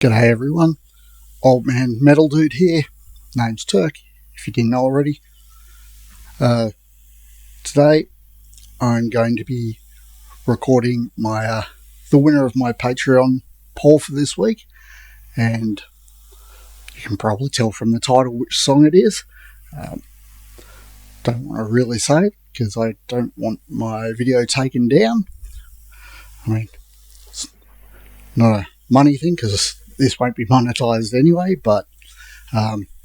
G'day everyone, Old Man Metal Dude here, name's Turk, if you didn't know already. Today I'm going to be recording my the winner of my Patreon poll for this week, and you can probably tell from the title which song it is. Don't want to really say it because I don't want my video taken down. I mean, it's not a money thing because this won't be monetized anyway, but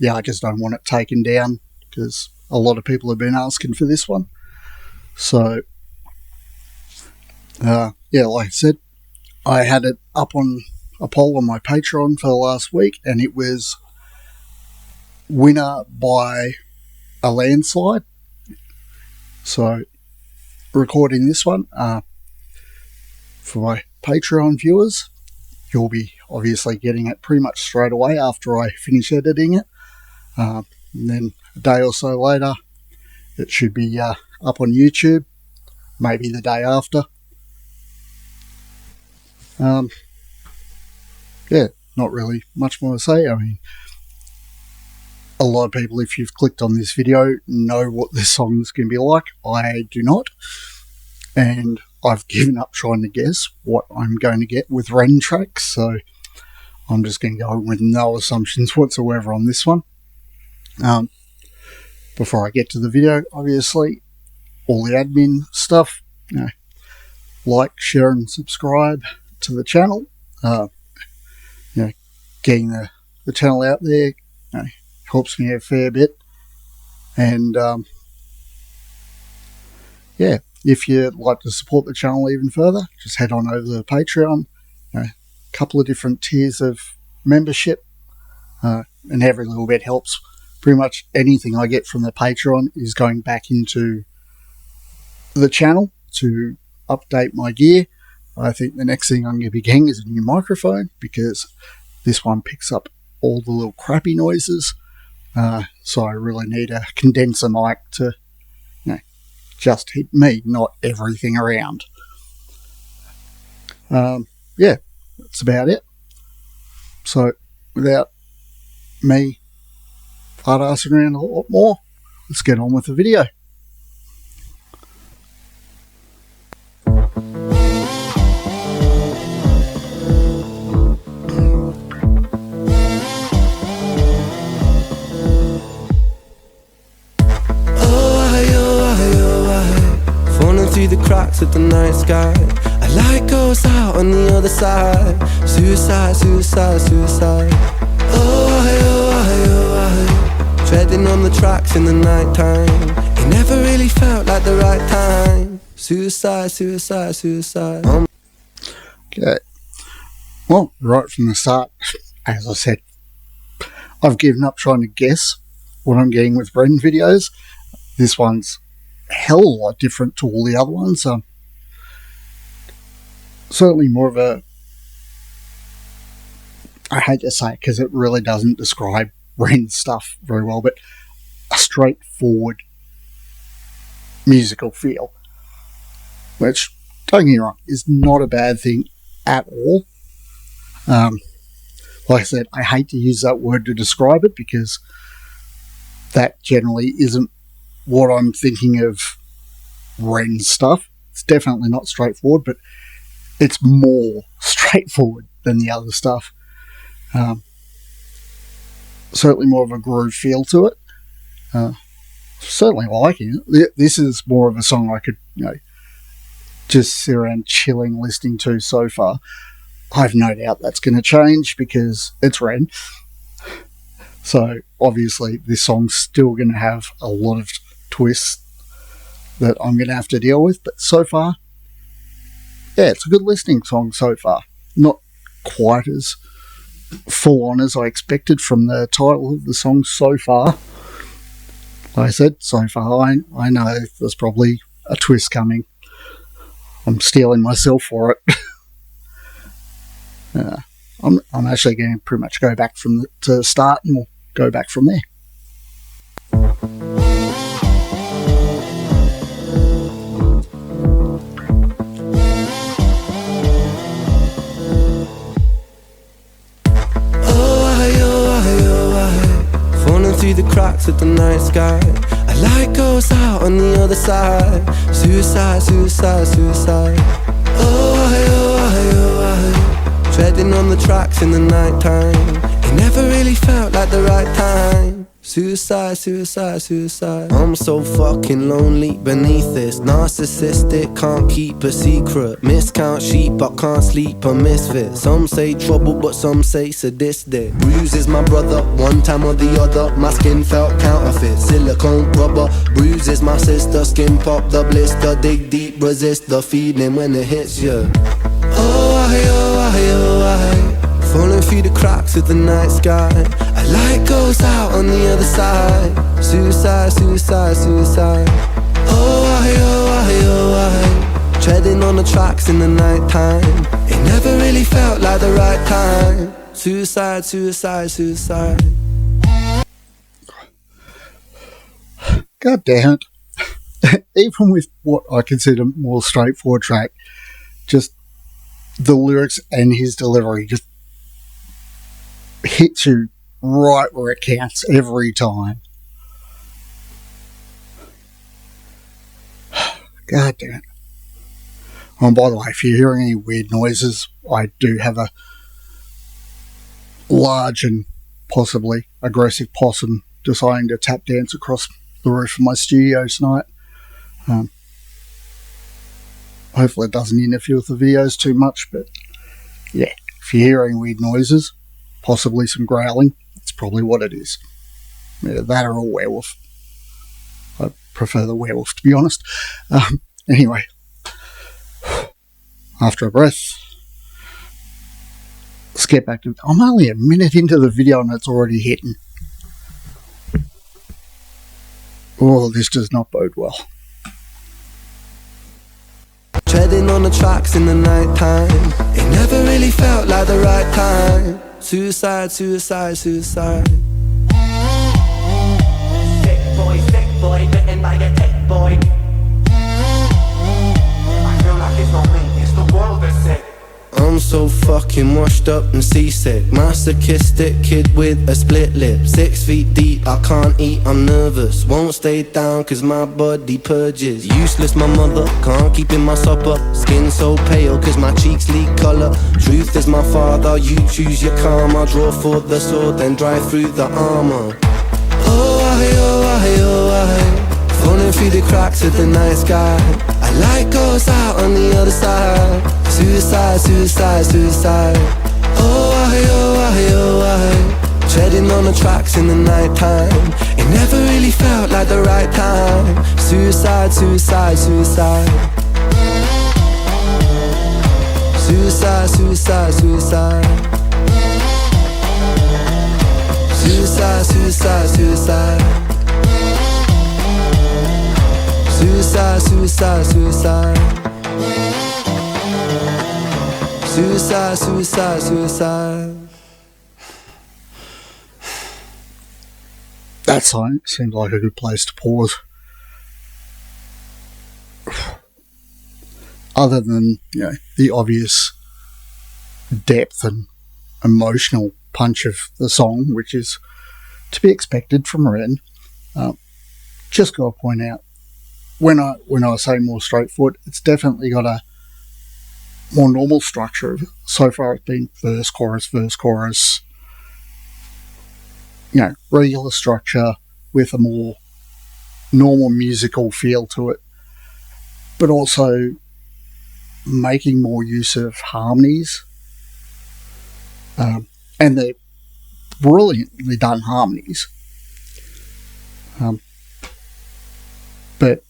yeah, I just don't want it taken down because a lot of people have been asking for this one. So yeah, like I said, I had it up on a poll on my Patreon for the last week, and it was winner by a landslide. So recording this one for my Patreon viewers, you'll be obviously getting it pretty much straight away after I finish editing it. And then a day or so later, it should be up on YouTube, maybe the day after. Yeah, not really much more to say. I mean, a lot of people, if you've clicked on this video, know what this song is going to be like. I do not. And I've given up trying to guess what I'm going to get with Ren tracks, so I'm just going to go with no assumptions whatsoever on this one. Before I get to the video, obviously, all the admin stuff, like, share and subscribe to the channel, getting the channel out there, helps me a fair bit. And yeah, if you'd like to support the channel even further, just head on over to Patreon. A couple of different tiers of membership, and every little bit helps. Pretty much anything I get from the Patreon is going back into the channel to update my gear. I think the next thing I'm going to be getting is a new microphone, because this one picks up all the little crappy noises. So I really need a condenser mic to just hit me, not everything around. Yeah, that's about it. So without me hard-assing around a lot more, let's get on with the video. Through the cracks of the night sky, a light goes out on the other side. Suicide, suicide, suicide. Oh, treading on the tracks in the night time. It never really felt like the right time. Suicide, suicide, suicide. Okay. Well, right from the start, as I said, I've given up trying to guess what I'm getting with Ren videos. This one's a hell of a lot different to all the other ones. Certainly more of a, I hate to say it because it really doesn't describe Ren's stuff very well, but a straightforward musical feel, which, don't get me wrong, is not a bad thing at all. Like I said, I hate to use that word to describe it because that generally isn't what I'm thinking of Ren stuff. It's definitely not straightforward, but it's more straightforward than the other stuff. Certainly more of a groove feel to it. Certainly liking it. This is more of a song I could, just sit around chilling listening to so far. I've no doubt that's going to change because it's Ren. So obviously this song's still going to have a lot of twists that I'm going to have to deal with, but so far, yeah, it's a good listening song so far. Not quite as full on as I expected from the title of the song so far. Like I said, so far I know there's probably a twist coming. I'm stealing myself for it. I'm actually going to pretty much go back to the start, and we'll go back from there. cracks of the night sky. A light goes out on the other side. Suicide, suicide, suicide. Oh, I, oh, I, oh, I. Treading on the tracks in the night time. It never really felt like the right time. Suicide, suicide, suicide. I'm so fucking lonely beneath this. Narcissistic, can't keep a secret. Miscount sheep, I can't sleep, a misfit. Some say trouble, but some say sadistic. Bruises my brother, one time or the other. My skin felt counterfeit, silicone rubber. Bruises my sister, skin pop the blister. Dig deep, resist the feeling when it hits you. Oh, I, oh, I, oh, I. Falling through the cracks of the night sky. A light goes out on the other side. Suicide, suicide, suicide. Oh, I, oh, I, oh, I. Treading on the tracks in the night time. It never really felt like the right time. Suicide, suicide, suicide. God damn it. Even with what I consider more straightforward track, just the lyrics and his delivery just hits you right where it counts every time. God damn it. Oh, and by the way, if you're hearing any weird noises, I do have a large and possibly aggressive possum deciding to tap dance across the roof of my studio tonight. Hopefully it doesn't interfere with the videos too much, but yeah, if you're hearing weird noises, possibly some growling, that's probably what it is. Yeah, that or a werewolf. I prefer the werewolf, to be honest. Anyway, after a breath, let's get back to it. I'm only a minute into the video and it's already hitting. Oh, this does not bode well. Treading on the tracks in the night time. It never really felt like the right time. Suicide, suicide, suicide. Sick boy, bitten by a tick boy. I feel like it's not me, it's the world that's sick. I'm so fucking washed up and seasick. Masochistic kid with a split lip. 6 feet deep, I can't eat, I'm nervous. Won't stay down cause my body purges. Useless my mother, can't keep in my supper. Skin so pale cause my cheeks leak colour. Truth is my father, you choose your karma. Draw for the sword, then drive through the armour. Oh, I, oh, I, oh, I. Falling through the cracks of the night sky. A light goes out on the other side. Suicide, suicide, suicide. Oh, I, oh, I, oh, I. Treading on the tracks in the night time. It never really felt like the right time. Suicide, suicide, suicide. Suicide, suicide, suicide. Suicide, suicide, suicide. Suicide, suicide, suicide. Suicide, suicide, suicide. That seems like a good place to pause. Other than, the obvious depth and emotional punch of the song, which is to be expected from Ren, just got to point out, when I say more straightforward, it's definitely got a more normal structure. So far it's been verse, chorus, regular structure with a more normal musical feel to it, but also making more use of harmonies, and they're brilliantly done harmonies, but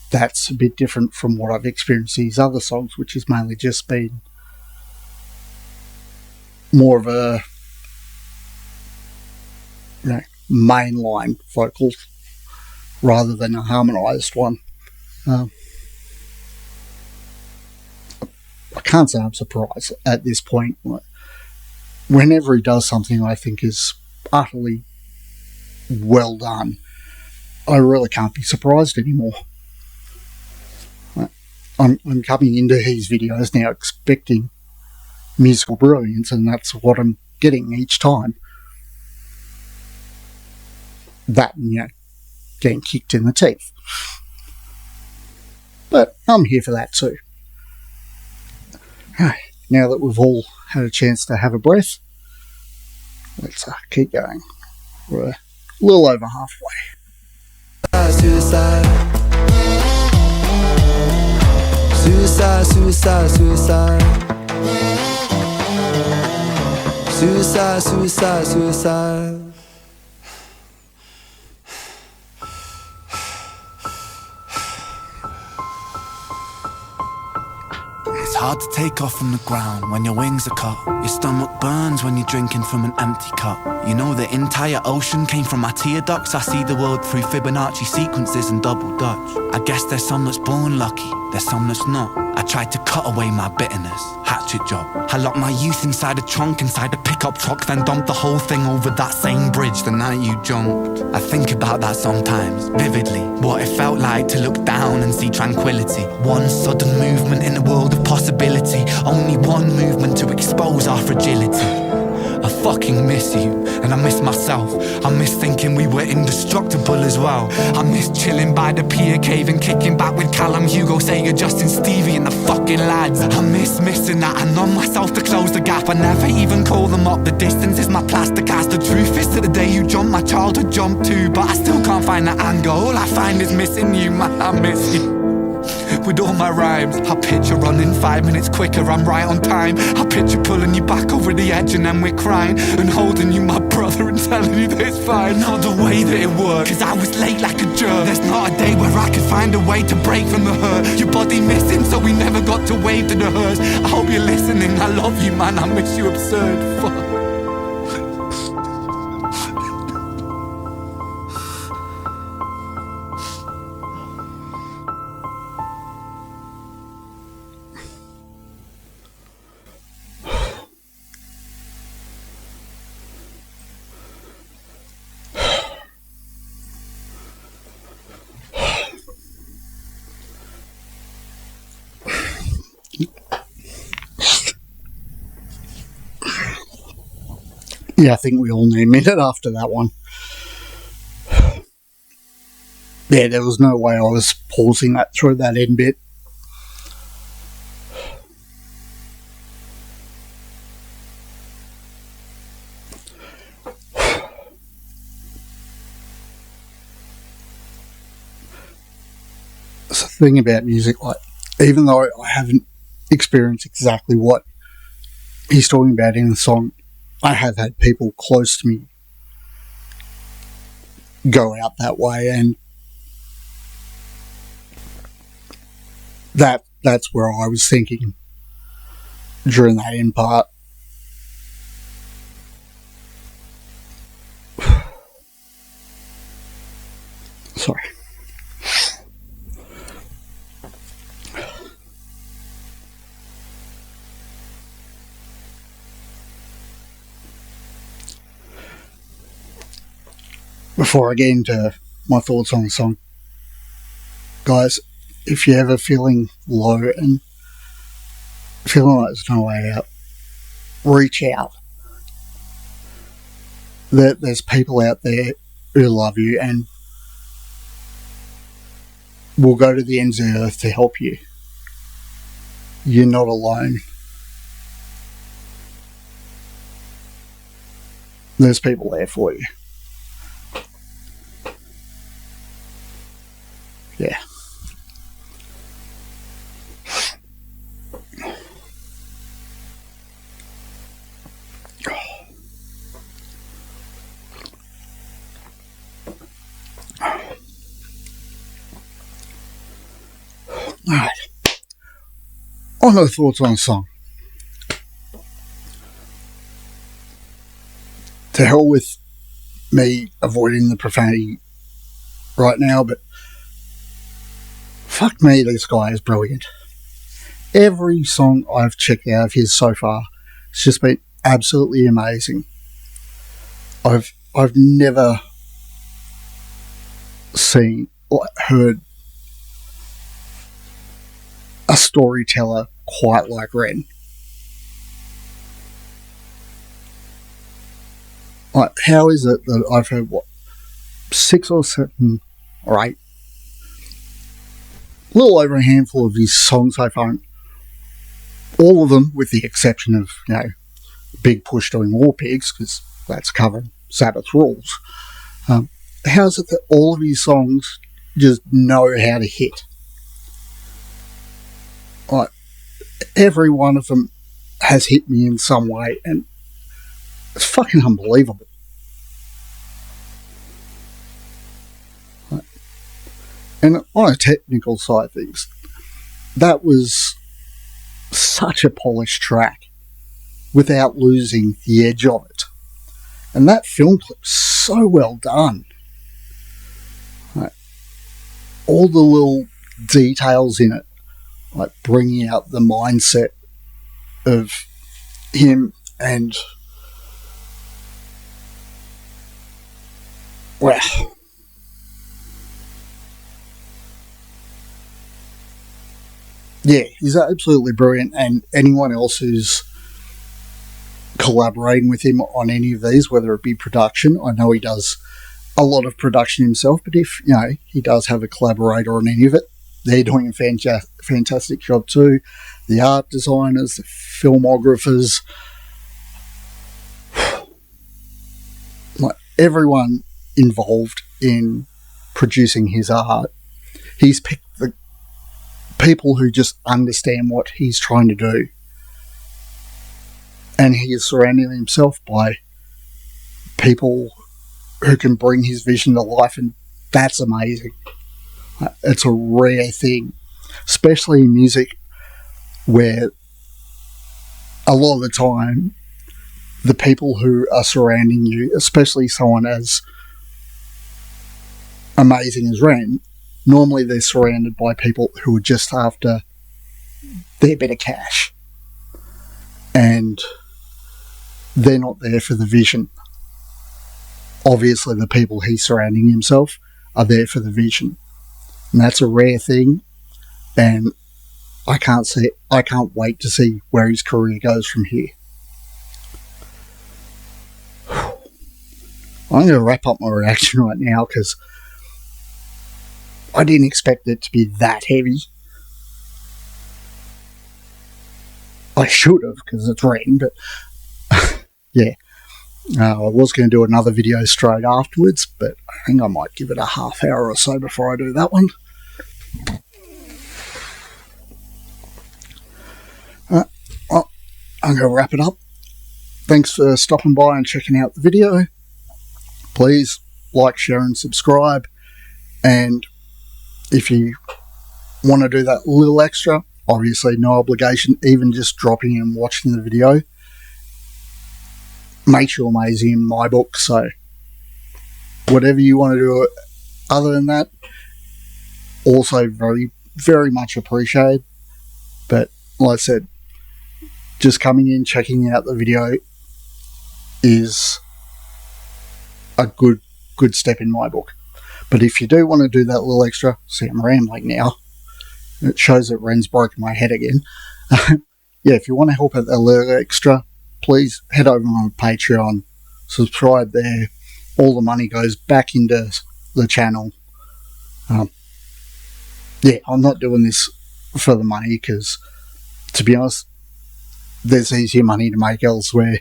that's a bit different from what I've experienced in these other songs, which has mainly just been more of a mainline vocal rather than a harmonised one. I can't say I'm surprised at this point. Whenever he does something I think is utterly well done, I really can't be surprised anymore. I'm coming into his videos now expecting musical brilliance, and that's what I'm getting each time. that, getting kicked in the teeth. But I'm here for that too. Right, now that we've all had a chance to have a breath, let's keep going. We're a little over halfway. Suicide. Suicide, suicide, suicide. Suicide, suicide, suicide. It's hard to take off from the ground when your wings are cut. Your stomach burns when you're drinking from an empty cup. You know the entire ocean came from my tear ducts. I see the world through Fibonacci sequences and double Dutch. I guess there's some that's born lucky, there's some that's not. I tried to cut away my bitterness, hatchet job. I locked my youth inside a trunk, inside a pickup truck, then dumped the whole thing over that same bridge the night you jumped. I think about that sometimes, vividly, what it felt like to look down and see tranquility. One sudden movement in a world of possibility, only one movement to expose our fragility. I fucking miss you, and I miss myself. I miss thinking we were indestructible as well. I miss chilling by the pier cave and kicking back with Callum, Hugo, Sega, Justin, Stevie and the fucking lads. I miss missing that. I numb myself to close the gap. I never even call them up. The distance is my plaster cast. The truth is that the day you jumped, my childhood jumped too. But I still can't find that anger. All I find is missing you, man, I miss you. With all my rhymes, I picture running 5 minutes quicker, I'm right on time. I picture pulling you back over the edge and then we're crying, and holding you, my brother, and telling you that it's fine. Not the way that it worked, cause I was late like a jerk. There's not a day where I could find a way to break from the hurt. Your body missing, so we never got to wave to the hearse. I hope you're listening, I love you, man, I miss you absurd, fuck. Yeah, I think we all need a minute after that one. Yeah, there was no way I was pausing that through that end bit. It's the thing about music, like, even though I haven't experienced exactly what he's talking about in the song, I have had people close to me go out that way, and that's where I was thinking during that end part. Sorry. Before I get into my thoughts on the song, guys, if you're ever feeling low and feeling like there's no way out, reach out. There's people out there who love you and will go to the ends of the earth to help you. You're not alone. There's people there for you. Yeah. Alright. On the thoughts on the song. To hell with me avoiding the profanity right now, but fuck me, this guy is brilliant. Every song I've checked out of his so far has just been absolutely amazing. I've never seen or heard a storyteller quite like Ren. Like, how is it that I've heard 6 or 7 or 8, a little over a handful of his songs so far. All of them, with the exception of, Big Push doing War Pigs, because that's covering Sabbath rules. How is it that all of his songs just know how to hit? Like, every one of them has hit me in some way, and it's fucking unbelievable. And on a technical side of things, that was such a polished track without losing the edge of it. And that film clip's so well done. All the little details in it, like bringing out the mindset of him and, well, yeah, he's absolutely brilliant. And anyone else who's collaborating with him on any of these, whether it be production, I know he does a lot of production himself, but if, he does have a collaborator on any of it, they're doing a fantastic job too. The art designers, the filmographers, like everyone involved in producing his art, he's picked the people who just understand what he's trying to do. And he is surrounding himself by people who can bring his vision to life, and that's amazing. It's a rare thing, especially in music, where a lot of the time the people who are surrounding you, especially someone as amazing as Ren, normally they're surrounded by people who are just after their bit of cash, and they're not there for the vision. Obviously, the people he's surrounding himself are there for the vision, and that's a rare thing. And I can't wait to see where his career goes from here. I'm going to wrap up my reaction right now because I didn't expect it to be that heavy. I should have, because it's Ren, but yeah. I was going to do another video straight afterwards, but I think I might give it a half hour or so before I do that one. I'm going to wrap it up. Thanks for stopping by and checking out the video. Please like, share and subscribe. And if you want to do that little extra, obviously no obligation, even just dropping in and watching the video makes you amazing in my book. So whatever you want to do other than that, also very, very much appreciated. But like I said, just coming in, checking out the video is a good step in my book. But if you do want to do that little extra, see, I'm rambling now. It shows that Ren's broken my head again. Yeah, if you want to help out that little extra, please head over on Patreon, subscribe there. All the money goes back into the channel. Yeah, I'm not doing this for the money because, to be honest, there's easier money to make elsewhere.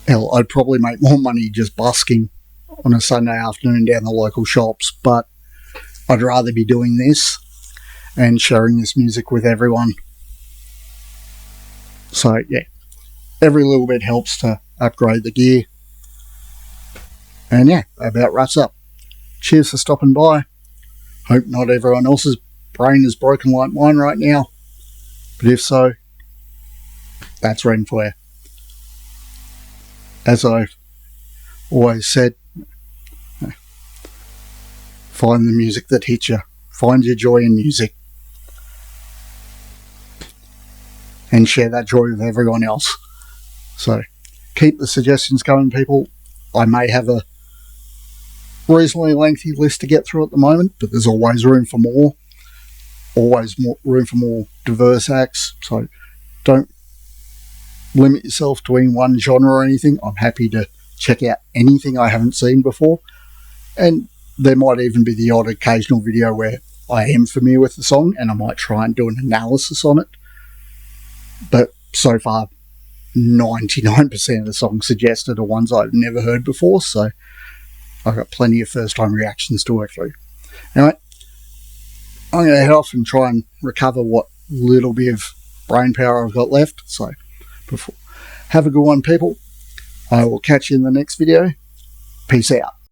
Hell, I'd probably make more money just busking on a Sunday afternoon down the local shops, but I'd rather be doing this and sharing this music with everyone. So yeah, every little bit helps to upgrade the gear. And yeah, that about wraps up. Cheers for stopping by. Hope not everyone else's brain is broken like mine right now, but if so, that's Ren for you. As I've always said, find the music that hits you. Find your joy in music. And share that joy with everyone else. So, keep the suggestions coming, people. I may have a reasonably lengthy list to get through at the moment, but there's always room for more. Always more room for more diverse acts. So, don't limit yourself to any one genre or anything. I'm happy to check out anything I haven't seen before. And there might even be the odd occasional video where I am familiar with the song and I might try and do an analysis on it. But so far, 99% of the songs suggested are ones I've never heard before, so I've got plenty of first-time reactions to work through. Anyway, I'm going to head off and try and recover what little bit of brain power I've got left. So, have a good one, people. I will catch you in the next video. Peace out.